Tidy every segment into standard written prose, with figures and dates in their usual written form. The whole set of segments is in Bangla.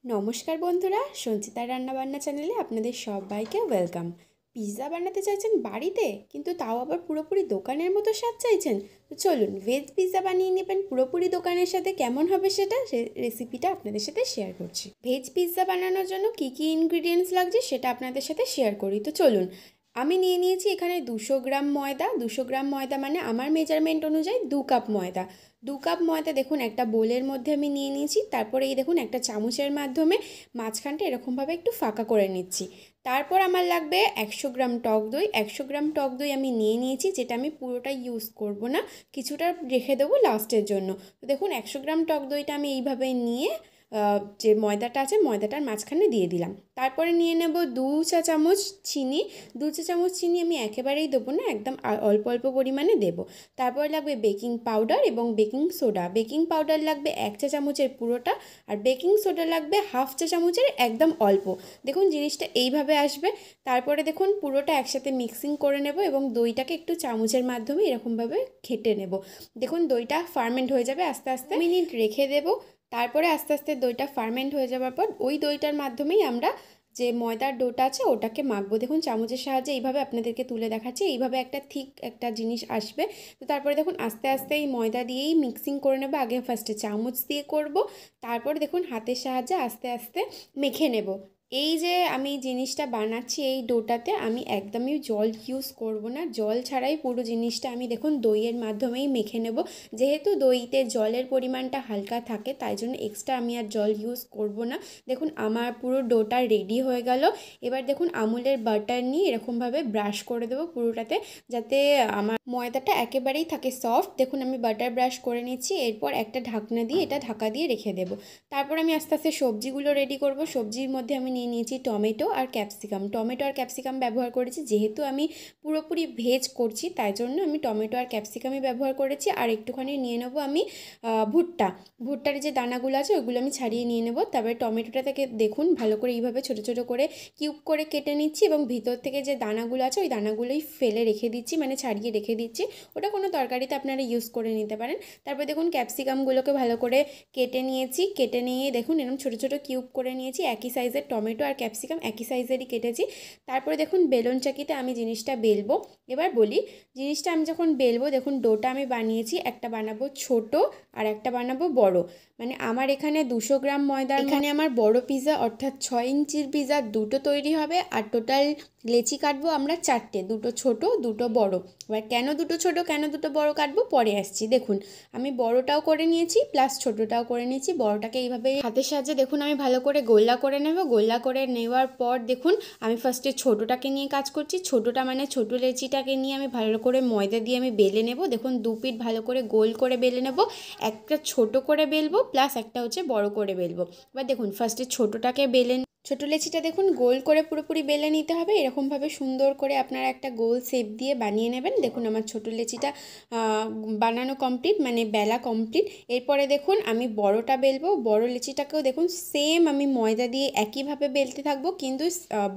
নমস্কার বন্ধুরা, সঞ্চিতার রান্নাবান্না চ্যানেলে আপনাদের সবাইকে ওয়েলকাম। পিৎজা বানাতে চাইছেন বাড়িতে, কিন্তু তাও আবার পুরোপুরি দোকানের মতো স্বাদ চাইছেন? তো চলুন ভেজ পিৎজা বানিয়ে নেবেন পুরোপুরি দোকানের সাথে। কেমন হবে সেটা রেসিপিটা আপনাদের সাথে শেয়ার করছি। ভেজ পিৎজা বানানোর জন্য কী কী ইনগ্রিডিয়েন্টস লাগছে সেটা আপনাদের সাথে শেয়ার করি। তো চলুন, আমি নিয়ে নিয়েছি এখানে 200 গ্রাম ময়দা। 200 গ্রাম ময়দা মানে আমার মেজারমেন্ট অনুযায়ী 2 কাপ ময়দা। 2 কাপ ময়দা দেখুন একটা বোলের মধ্যে আমি নিয়ে নিয়েছি। তারপরে এই দেখুন একটা চামচের মাধ্যমে মাঝখানটা এরকমভাবে একটু ফাঁকা করে নিচ্ছি। তারপর আমার লাগবে 100 গ্রাম টক দই। 100 গ্রাম টক দই আমি নিয়ে নিয়েছি, যেটা আমি পুরোটা ইউজ করব না, কিছুটা রেখে দেবো লাস্টের জন্য। তো দেখুন 100 গ্রাম টক দইটা আমি এইভাবে নিয়ে যে ময়দাটা আছে ময়দাটার মাঝখানে দিয়ে দিলাম। তারপরে নিয়ে নেব 2 চা চামচ চিনি। 2 চা চামচ চিনি আমি একেবারেই দেবো না, একদম অল্প অল্প পরিমাণে দেব। তারপর লাগবে বেকিং পাউডার এবং বেকিং সোডা। বেকিং পাউডার লাগবে 1 চা চামচের পুরোটা, আর বেকিং সোডা লাগবে 1/2 চা চামচের একদম অল্প। দেখুন জিনিসটা এইভাবে আসবে। তারপরে দেখুন পুরোটা একসাথে মিক্সিং করে নেব এবং দইটাকে একটু চামচের মাধ্যমে এরকমভাবে ঘেঁটে নেব। দেখুন দইটা ফার্মেন্ট হয়ে যাবে, আস্তে আস্তে মিনিট রেখে দেব। তারপরে আস্তে আস্তে দইটা ফার্মেন্ট হয়ে যাওয়ার পর ওই দইটার মাধ্যমেই আমরা যে ময়দার ডোটা আছে ওটাকে মাখবো। দেখুন চামচের সাহায্যে এইভাবে আপনাদেরকে তুলে দেখাচ্ছি, এইভাবে একটা থিক একটা জিনিস আসবে। তো তারপরে দেখুন আস্তে আস্তে এই ময়দা দিয়েই মিক্সিং করে নেবো। আগে ফার্স্টে চামচ দিয়ে করব, তারপর দেখুন হাতের সাহায্যে আস্তে আস্তে মেখে নেব। এই যে আমি জিনিসটা বানাচ্ছি এই ডোটাতে আমি একদমই জল ইউজ করব না, জল ছাড়াই পুরো জিনিসটা আমি দেখুন দইয়ের মাধ্যমেই মেখে নেব। যেহেতু দইতে জলের পরিমাণটা হালকা থাকে তাই জন্য এক্সট্রা আমি আর জল ইউজ করব না। দেখুন আমার পুরো ডোটা রেডি হয়ে গেল। এবার দেখুন আমুলের বাটার নিয়ে এরকমভাবে ব্রাশ করে দেবো পুরোটাতে, যাতে আমার ময়দাটা একেবারেই থাকে সফট। দেখুন আমি বাটার ব্রাশ করে নিচ্ছি। এরপর একটা ঢাকনা দিয়ে এটা ঢাকা দিয়ে রেখে দেবো। তারপর আমি আস্তে আস্তে সবজিগুলো রেডি করব। সবজির মধ্যে আমি নিয়ে নিয়েছি টমেটো আর ক্যাপসিকাম। টমেটো আর ক্যাপসিকাম ব্যবহার করেছি, যেহেতু আমি পুরোপুরি ভেজ করছি তাই জন্য আমি টমেটো আর ক্যাপসিকামই ব্যবহার করেছি। আর একটুখানি নিয়ে নেবো আমি ভুট্টার যে দানাগুলো আছে ওইগুলো আমি ছাড়িয়ে নিয়ে নেবো। তারপরে টমেটোটা থেকে দেখুন ভালো করে এইভাবে ছোটো ছোটো করে কিউব করে কেটে নিচ্ছি এবং ভিতর থেকে যে দানাগুলো আছে ওই দানাগুলোই ফেলে রেখে দিচ্ছি, মানে ছাড়িয়ে রেখে দিচ্ছি। ওটা কোনো তরকারিতে আপনারা ইউজ করে নিতে পারেন। তারপর দেখুন ক্যাপসিকামগুলোকে ভালো করে কেটে নিয়েছি। কেটে নিয়ে দেখুন এরকম ছোটো ছোটো কিউব করে নিয়েছি। একই সাইজের টমেটো আর ক্যাপসিকাম একই সাইজেরই কেটেছি। তারপরে দেখুন বেলন চাকিতে আমি জিনিসটা বেলবো। এবার বলি, জিনিসটা আমি যখন বেলবো দেখুন ডোটা আমি বানিয়েছি, একটা বানাবো ছোট আর একটা বানাবো বড়। মানে আমার এখানে 200 গ্রাম ময়দা, এখানে আমার বড় পিৎজা অর্থাৎ 6 ইঞ্চির পিৎজা দুটো তৈরি হবে। আর টোটাল লেচি কাটবো আমরা 4টে, দুটো ছোট দুটো বড়। এবার কেন দুটো ছোট কেন দুটো বড় কাটবো পরে আসছি। দেখুন আমি বড়টাও করে নিয়েছি প্লাস ছোটোটাও করে নিয়েছি। বড়টাকে এইভাবে হাতের সাহায্যে দেখুন আমি ভালো করে গোল্লা করে নেব। গোল্লা করে নেওয়ার পর দেখুন আমি ফার্স্টে ছোটোটাকে নিয়ে কাজ করছি। ছোটোটা মানে ছোটো লেচিটাকে নিয়ে আমি ভালো করে ময়দা দিয়ে আমি বেলে নেব। দেখুন দু পিঠ ভালো করে গোল করে বেলে নেব। একটা ছোট করে বেলবো প্লাস একটা হচ্ছে বড় করে বেলবো। এবার দেখুন ফার্স্টে ছোটোটাকে বেলে, ছোটো লেচিটা দেখুন গোল করে পুরোপুরি বেলে নিতে হবে। এরকমভাবে সুন্দর করে আপনারা একটা গোল শেপ দিয়ে বানিয়ে নেবেন। দেখুন আমার ছোটো লেচিটা বানানো কমপ্লিট, মানে বেলা কমপ্লিট। এরপরে দেখুন আমি বড়টা বেলবো। বড় লেচিটাকেও দেখুন সেম আমি ময়দা দিয়ে একইভাবে বেলতে থাকবো, কিন্তু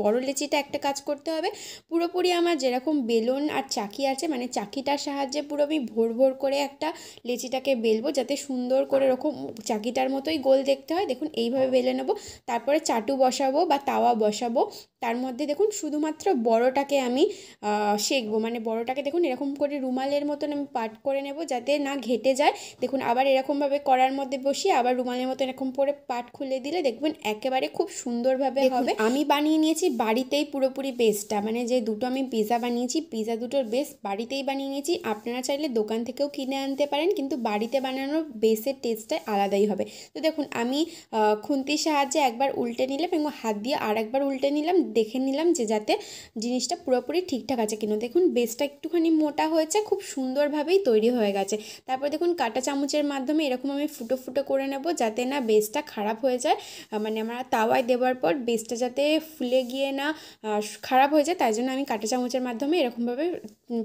বড় লেচিটা একটা কাজ করতে হবে, পুরোপুরি আমার যেরকম বেলুন আর চাকি আছে মানে চাকিটার সাহায্যে পুরো আমি ভোর ভোর করে একটা লেচিটাকে বেলবো, যাতে সুন্দর করে এরকম চাকিটার মতোই গোল দেখতে হয়। দেখুন এইভাবে বেলে নেবো। তারপরে চাটু বসাবো বা তাওয়া বসাবো। তার মধ্যে দেখুন শুধুমাত্র বড়টাকে আমি সেঁকবো, মানে বড়টাকে দেখুন এরকম করে রুমালের মতন আমি পাট করে নেব যাতে না ঘেটে যায়। দেখুন আবার এরকমভাবে কড়ার মধ্যে বসিয়ে আবার রুমালের মতো এরকম করে পাট খুলে দিলে দেখবেন একেবারে খুব সুন্দরভাবে হবে। আমি বানিয়ে নিয়েছি বাড়িতেই পুরোপুরি বেসটা, মানে যে দুটো আমি পিৎজা বানিয়েছি পিৎজা দুটোর বেস বাড়িতেই বানিয়ে নিয়েছি। আপনারা চাইলে দোকান থেকেও কিনে আনতে পারেন, কিন্তু বাড়িতে বানানোর বেসের টেস্টটাই আলাদাই হবে। তো দেখুন আমি খুন্তির সাহায্যে একবার উল্টে নিলাম এবং হাত দিয়ে আর একবার উল্টে নিলাম, দেখে নিলাম যে যাতে জিনিসটা পুরোপুরি ঠিকঠাক আছে কিনা। দেখুন বেসটা একটুখানি মোটা হয়েছে, খুব সুন্দরভাবেই তৈরি হয়ে গেছে। তারপর দেখুন কাঁটা চামচের মাধ্যমে এরকম আমি ফুটো ফুটো করে নেব, যাতে না বেসটা খারাপ হয়ে যায়, মানে আমরা তাওয়ায় দেওয়ার পর বেসটা যাতে ফুলে গিয়ে না খারাপ হয়ে যায়, তাই জন্য আমি কাঁটা চামচের মাধ্যমে এরকমভাবে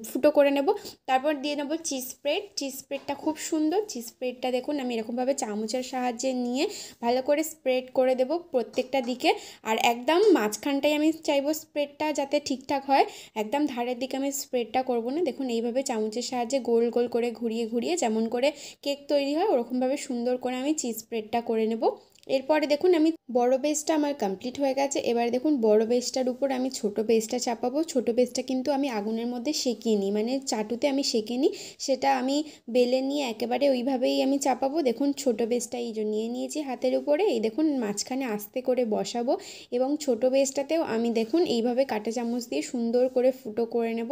ফুটো করে নেব। তারপর দিয়ে নেব চিজ স্প্রেড। চিজ স্প্রেডটা খুব সুন্দর। চিজ স্প্রেডটা দেখুন আমি এরকমভাবে চামচের সাহায্যে নিয়ে ভালো করে স্প্রেড করে দেব প্রত্যেকটা দিকে। আর একদম মাঝখানটাই আমি চাইবো স্প্রেডটা যাতে ঠিকঠাক হয়, একদম ধারের দিকে আমি স্প্রেডটা করব না। দেখুন এইভাবে চামচের সাহায্যে গোল গোল করে ঘুরিয়ে ঘুরিয়ে যেমন করে কেক তৈরি হয় ওরকমভাবে সুন্দর করে আমি চিজ স্প্রেডটা করে নেব। এরপরে দেখুন আমি বড় বেসটা আমার কমপ্লিট হয়ে গেছে। এবারে দেখুন বড় বেসটার উপর আমি ছোট বেসটা চাপাবো। ছোট বেসটা কিন্তু আমি আগুনের মধ্যে সেঁকে নিই, মানে চাটুতে আমি সেঁকে নিই, সেটা আমি বেলে নিয়ে একেবারে ওইভাবেই আমি চাপাবো। দেখুন ছোট বেসটা এই যে নিয়ে নিয়েছি হাতের উপরে, এই দেখুন মাঝখানে আস্তে করে বসাবো এবং ছোট বেসটাতেও আমি দেখুন এইভাবে কাঁটা চামচ দিয়ে সুন্দর করে ফুটো করে নেব,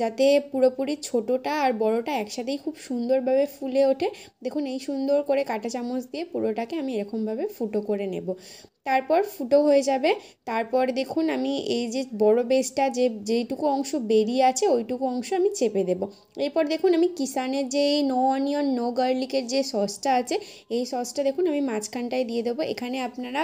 যাতে পুরোপুরি ছোটোটা আর বড়টা একসাথেই খুব সুন্দরভাবে ফুলে ওঠে। দেখুন এই সুন্দর করে কাঁটা চামচ দিয়ে পুরোটাকে আমি এরকমভাবে ফুটো করে নেব। তারপর ফুটো হয়ে যাবে। তারপর দেখুন আমি এই যে বড় বেসটা যেইটুকু অংশ বেরিয়ে আছে ওইটুকু অংশ আমি চেপে দেব। এরপর দেখুন আমি কিষানের যে এই নো অনিয়ন নো গার্লিকের যে সসটা আছে, এই সসটা দেখুন আমি মাঝখানটায় দিয়ে দেবো। এখানে আপনারা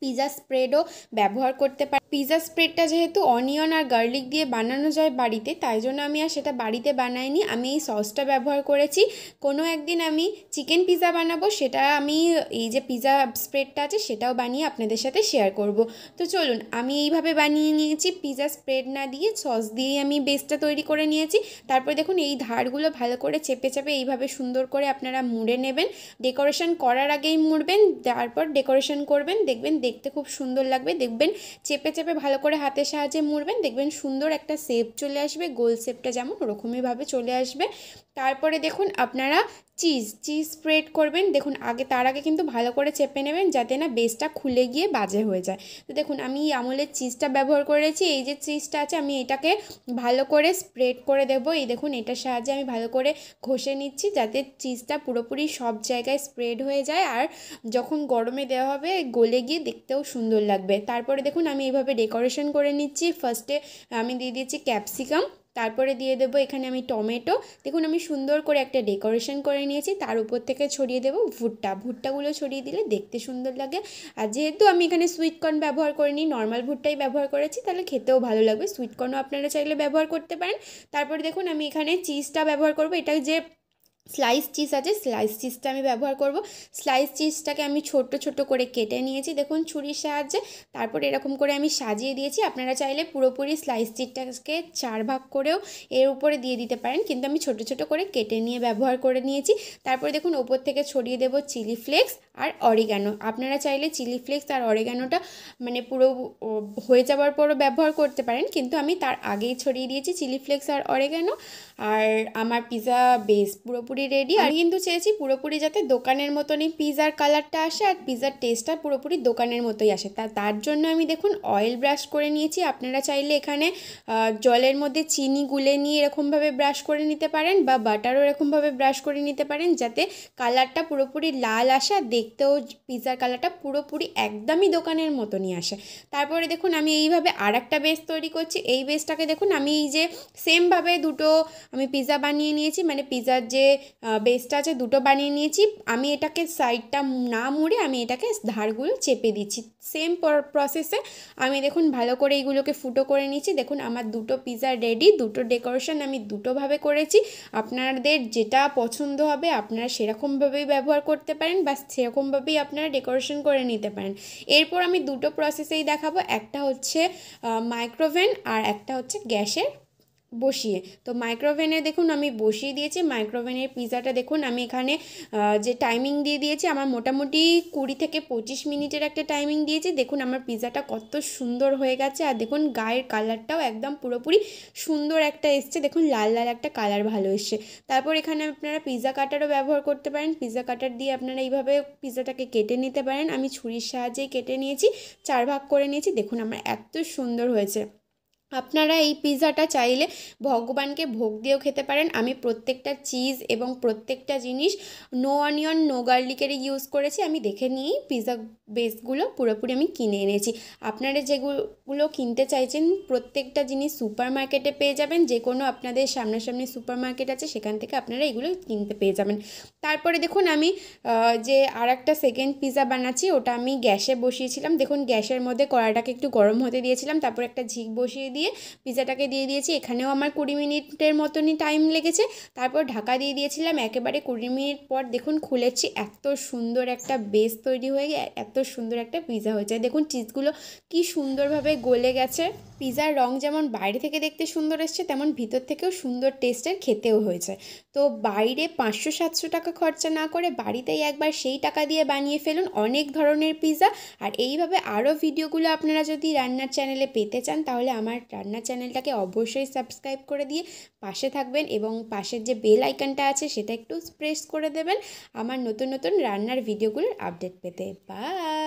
পিৎজা স্প্রেডও ব্যবহার করতে পারেন। পিৎজা স্প্রেডটা যেহেতু অনিয়ন আর গার্লিক দিয়ে বানানো যায় বাড়িতে, তাই জন্য আমি আর সেটা বাড়িতে বানাইনি, আমি এই সসটা ব্যবহার করেছি। কোনো একদিন আমি চিকেন পিৎজা বানাবো, সেটা আমি এই যে পিৎজা স্প্রেডটা আছে সেটাও বানিয়ে আপনাদের সাথে শেয়ার করব। তো চলুন, আমি এইভাবে বানিয়ে নিয়েছি, পিৎজা স্প্রেড না দিয়ে সস দিয়েই আমি বেসটা তৈরি করে নিয়েছি। তারপর দেখুন এই ধারগুলো ভালো করে চেপে চেপে এইভাবে সুন্দর করে আপনারা মুড়ে নেবেন। ডেকোরেশন করার আগেই মুড়বেন, তারপর ডেকোরেশন করবেন, দেখবেন দেখতে খুব সুন্দর লাগবে। দেখবেন চেপে চেপে ভালো করে হাতের সাহায্যে মুড়বেন, দেখবেন সুন্দর একটা শেপ চলে আসবে, গোল শেপটা যেমন ওরকমইভাবে চলে আসবে। তারপরে দেখুন আপনারা চিজ স্প্রেড করবেন। দেখুন তার আগে কিন্তু ভালো করে চেপে নেবেন, যাতে না বেসটা খুলে গিয়ে বাজে হয়ে যায়। তো দেখুন আমি আমুলের চিজটা ব্যবহার করেছি, এই যে চিজটা আছে আমি এটাকে ভালো করে স্প্রেড করে দেবো। এই দেখুন এটার সাহায্যে আমি ভালো করে ঘষে নিচ্ছি, যাতে চিজটা পুরোপুরি সব জায়গায় স্প্রেড হয়ে যায়, আর যখন গরমে দেওয়া হবে গলে গিয়ে দেখতেও সুন্দর লাগবে। তারপরে দেখুন আমি এইভাবে ডেকোরেশন করে নিচ্ছি। ফার্স্টে আমি দিয়ে দিয়েছি ক্যাপসিকাম, তারপরে দিয়ে দেবো এখানে আমি টমেটো। দেখুন আমি সুন্দর করে একটা ডেকোরেশন করে নিয়েছি, তার উপর থেকে ছড়িয়ে দেবো ভুট্টাগুলো ছড়িয়ে দিলে দেখতে সুন্দর লাগে। আর যেহেতু আমি এখানে সুইট কর্ন ব্যবহার করিনি, নর্মাল ভুট্টাই ব্যবহার করেছি, তাহলে খেতেও ভালো লাগবে। সুইট কর্নও আপনারা চাইলে ব্যবহার করতে পারেন। তারপরে দেখুন আমি এখানে চিজটা ব্যবহার করবো, এটা যে স্লাইস চিজ আছে স্লাইস চিজটা আমি ব্যবহার করব। স্লাইস চিজটাকে আমি ছোট ছোট করে কেটে নিয়েছি দেখুন ছুরির সাহায্যে। তারপর এরকম করে আমি সাজিয়ে দিয়েছি। আপনারা চাইলে পুরোপুরি স্লাইস চিজটাকে 4 ভাগ করেও এর উপরে দিয়ে দিতে পারেন, কিন্তু আমি ছোট ছোট করে কেটে নিয়ে ব্যবহার করে নিয়েছি। তারপরে দেখুন ওপর থেকে ছড়িয়ে দেবো চিলি ফ্লেক্স আর অরিগ্যানো। আপনারা চাইলে চিলি ফ্লেক্স আর অরিগ্যানোটা মানে পুরো হয়ে যাওয়ার পরও ব্যবহার করতে পারেন, কিন্তু আমি তার আগেই ছড়িয়ে দিয়েছি চিলি ফ্লেক্স আর অরিগ্যানো। আর আমার পিৎজা বেস পুরোপুরি রেডি। আর কিন্তু চেয়েছি পুরোপুরি যাতে দোকানের মতনই পিৎজার কালারটা আসে আর পিৎজার টেস্টটা পুরোপুরি দোকানের মতোই আসে। তার জন্য আমি দেখুন অয়েল ব্রাশ করে নিয়েছি। আপনারা চাইলে এখানে জলের মধ্যে চিনি গুলে নিয়ে এরকমভাবে ব্রাশ করে নিতে পারেন, বা বাটারও এরকমভাবে ব্রাশ করে নিতে পারেন, যাতে কালারটা পুরোপুরি লাল আসে আর দেখতেও পিৎজার কালারটা পুরোপুরি একদমই দোকানের মতনই আসে। তারপরে দেখুন আমি এইভাবে আর একটা বেস তৈরি করছি। এই বেসটাকে দেখুন আমি এই যে সেমভাবে দুটো আমি পিৎজা বানিয়ে নিয়েছি, মানে পিৎজার যে বেসটা আছে দুটো বানিয়ে নিয়েছি। আমি এটাকে সাইডটা না মুড়ে আমি এটাকে ধারগুলো চেপে দিচ্ছি। সেম প্রসেসে আমি দেখুন ভালো করে এইগুলোকে ফুটো করে নিয়েছি। দেখুন আমার দুটো পিৎজা রেডি। দুটো ডেকোরেশন আমি দুটোভাবে করেছি। আপনাদের যেটা পছন্দ হবে আপনারা সেরকমভাবেই ব্যবহার করতে পারেন, বা সেরকমভাবেই আপনারা ডেকোরেশন করে নিতে পারেন। এরপর আমি দুটো প্রসেসেই দেখাবো, একটা হচ্ছে মাইক্রোওভেন আর একটা হচ্ছে গ্যাসের বসিয়ে। তো মাইক্রোওভেনে দেখুন আমি বসিয়ে দিয়েছি। মাইক্রোওভেনের পিৎজাটা দেখুন আমি এখানে যে টাইমিং দিয়ে দিয়েছি, আমার মোটামুটি 20 থেকে 25 মিনিটের একটা টাইমিং দিয়েছি। দেখুন আমার পিৎজাটা কত সুন্দর হয়ে গেছে, আর দেখুন গায়ের কালারটাও একদম পুরোপুরি সুন্দর একটা এসছে। দেখুন লাল লাল একটা কালার ভালো এসছে। তারপর এখানে আপনারা পিৎজা কাটারও ব্যবহার করতে পারেন। পিৎজা কাটার দিয়ে আপনারা এইভাবে পিৎজাটাকে কেটে নিতে পারেন। আমি ছুরির সাহায্যেই কেটে নিয়েছি, 4 ভাগ করে নিয়েছি। দেখুন আমার এত সুন্দর হয়েছে। আপনারা এই পিৎজাটা চাইলে ভগবানকে ভোগ দিয়েও খেতে পারেন। আমি প্রত্যেকটা চিজ এবং প্রত্যেকটা জিনিস নো অনিয়ন নো গার্লিকেরই ইউজ করেছি। আমি দেখে নিয়েই পিৎজা বেসগুলো পুরোপুরি আমি কিনে এনেছি। আপনারা যেগুলো কিনতে চাইছেন প্রত্যেকটা জিনিস সুপার মার্কেটে পেয়ে যাবেন। যে কোনো আপনাদের সামনাসামনি সুপার মার্কেট আছে, সেখান থেকে আপনারা এগুলো কিনতে পেয়ে যাবেন। তারপরে দেখুন আমি যে আর একটা সেকেন্ড পিৎজা বানাচ্ছি, ওটা আমি গ্যাসে বসিয়েছিলাম। দেখুন গ্যাসের মধ্যে কড়াইটাকে একটু গরম হতে দিয়েছিলাম, তারপর একটা ঝিক বসিয়ে দিয়ে দিয়ে পিৎজাটাকে দিয়ে দিয়েছি। এখানেও আমার 20 মিনিটের মতনই টাইম লেগেছে। তারপর ঢাকা দিয়ে দিয়েছিলাম, একেবারে 20 মিনিট পর দেখুন খুলেছি, এত সুন্দর একটা বেস তৈরি হয়ে এত সুন্দর একটা পিৎজা হয়েছে। দেখুন চিজগুলো কি সুন্দরভাবে গলে গেছে। পিৎজার রং যেমন বাইরে থেকে দেখতে সুন্দর এসছে, তেমন ভিতর থেকেও সুন্দর টেস্টের খেতেও হয়েছে। তো বাইরে 500-700 টাকা খরচা না করে বাড়িতেই একবার সেই টাকা দিয়ে বানিয়ে ফেলুন অনেক ধরনের পিৎজা। আর এইভাবে আরও ভিডিওগুলো আপনারা যদি রান্নার চ্যানেলে পেতে চান, তাহলে আমার রান্নার চ্যানেলটাকে অবশ্যই সাবস্ক্রাইব করে দিয়ে পাশে থাকবেন, এবং পাশের যে বেল আইকনটা আছে সেটা একটু প্রেস করে দেবেন আমার নতুন নতুন রান্নার ভিডিওগুলোর আপডেট পেতে। বাই।